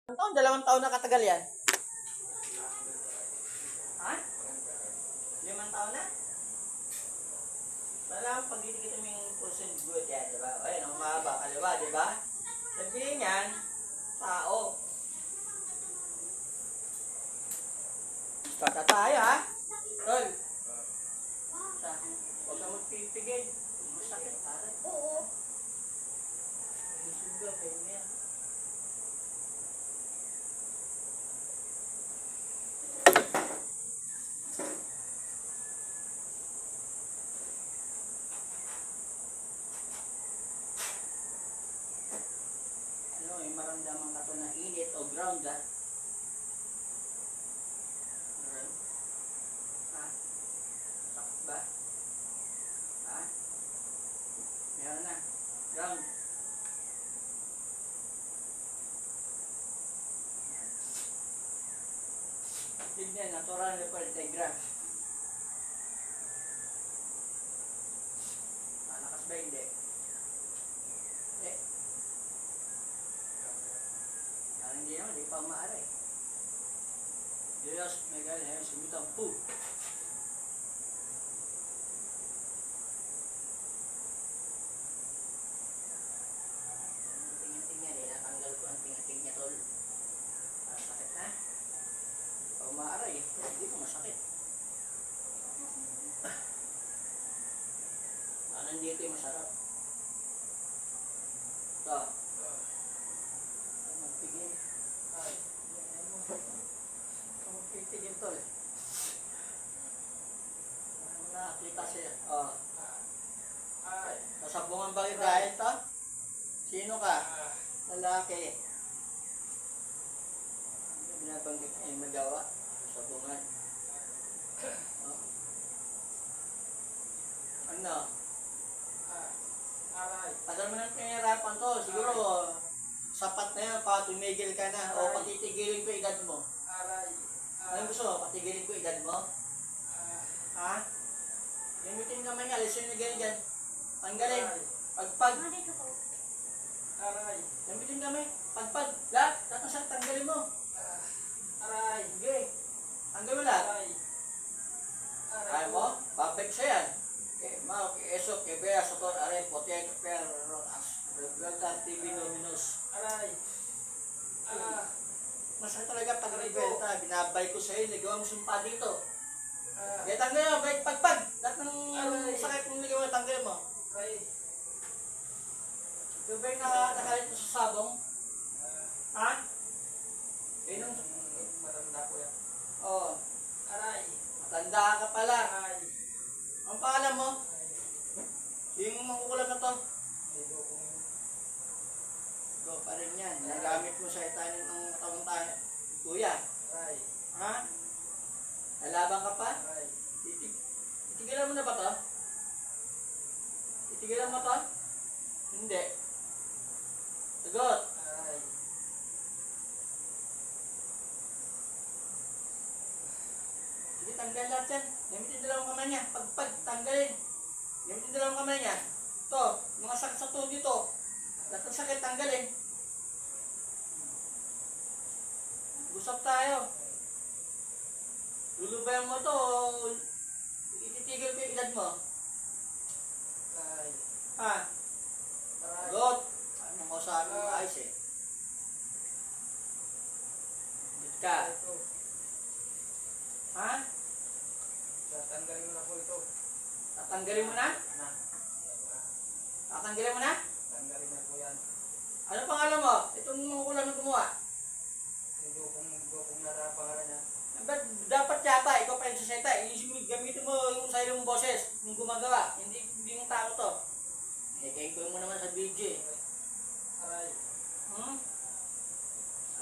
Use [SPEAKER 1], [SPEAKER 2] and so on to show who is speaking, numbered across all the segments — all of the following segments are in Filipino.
[SPEAKER 1] Dalawang taon na katagal yan. Ha? 5 taon na? Wala, pag kita mo yung person good yan, di ba? Ayun, ang mahaba, kaliwa, di ba? Sabihin yan, tao. Start na tayo, ha? Tol. Huwag ka magpipigil. Masakit, pare. Oo. Gising ka, kayo niya. May maramdaman ka to na init o ground, ha? Ha? Sakit ba? Ha? Meron na. Ground. Tignan, natural na paltegra. Malakas ba hindi? Hindi naman, hindi pa maaari. Diyos, may galing, sumitang po. Tingin-tingin yan, natanggal ko ang tingin-tingin niya, tol. Sakit na. Hindi pa maaari, hindi ko masakit. Nandito yung masarap. Ito. Magpigil. Magpigil, tol. Nakakita siya. Nasabungan ba yung dahil to? Sino ka? Lalaki. Binabanggit niya yung magawa. Nasabungan. Ano? Tagal mo ng pinahirapan to. Siguro, sapat na yan. Tumigil ka na. O patitigilin ko edad mo. Ano gusto mo? Patigilin ko edad mo? Ha? Limitin naman niya. Alis yung nagigil dyan. Tanggalin. Pagpag. Limitin kami. Pagpag. Lahat. Tapos siya, tanggalin mo. Sige. Tanggal mo lahat. Kaya mo? Babalik siya yan. Mau esok kebea sotor are poten per rotas rebelta TV dominos masakit talaga pag rebelta binabay ko sa'yo nagawa mo sumpa dito kaya tanggal mo balik pagpag lahat ng sakit mong nagawa tanggal mo yung ba yung nakalit mo sa sabong ha? Yun ang matanda ko yan matanda ka pala ang pangalan mo? Yung makukulam na to? Go pa rin yan. Nagamit mo sa itanin ng taong tayo. Kuya? Ha? Nalaban ka pa? Titigilan mo na ba to? Titigilan mo to? Hindi. Sagot. Sige, tanggal lahat yan. Gamitin dalawang kamay niya. Pagpag, tanggalin. Gamitin dalawang kamay niya. Ito, mga sakit sa tuhod dito. Lahat ng sakit, tanggalin. Usap tayo. Lulubayan mo to ititigil ko yung edad mo. Ha? Sagot. Ano ko sa amin mga ayos eh. Dito ka. Ha? Tatanggalin mo na po ito. Tatanggalin mo na? Tatanggalin mo na? Tatanggalin na po yan. Ano pangalan mo? Itong kulang na gumawa. Hindi kong narapangalan niya. Dapat yata, ikaw pa yung saseta. Gamitin mo yung sarili mong boses. Yung gumagawa. Hindi yung tao to. Kain mo naman sa video eh. Aray.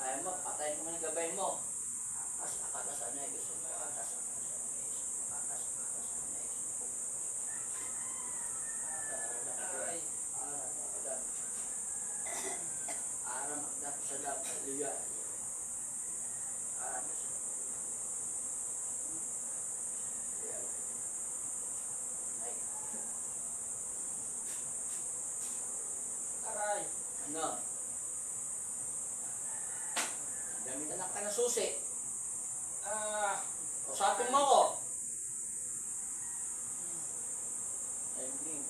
[SPEAKER 1] Ayaw mo, patayin mo ng gabay mo. Akatas na gusto mo. Ano? Anak ka ng susi.
[SPEAKER 2] Ah,
[SPEAKER 1] Usapin mo ako. Eileen.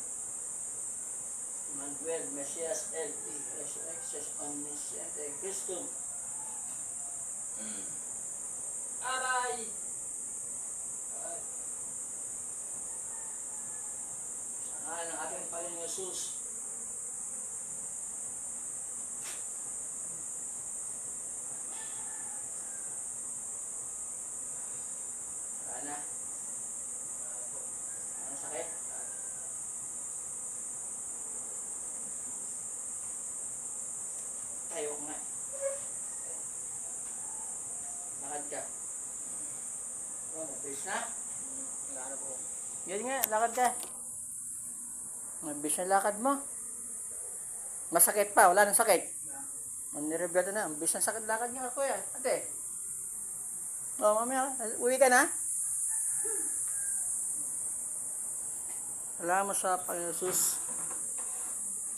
[SPEAKER 1] Manuel Mesias L.T. Resurrections Omnisciente Christum.
[SPEAKER 2] aray!
[SPEAKER 1] Sa ngalan ng ating Panginoong Jesus. Wala na. Anong sakit? Tayo ko nga. Lakad ka. Oh, mabilis na.
[SPEAKER 2] Wala na po.
[SPEAKER 1] Yan nga, lakad ka. Mabilis na lakad mo. Masakit pa, wala nang sakit. Ang nirebyado na, ang bilis ng sakit lakad niya ako yan. Ate. Oh, mamaya, uwi ka na. Salamat sa Panginoon Jesus.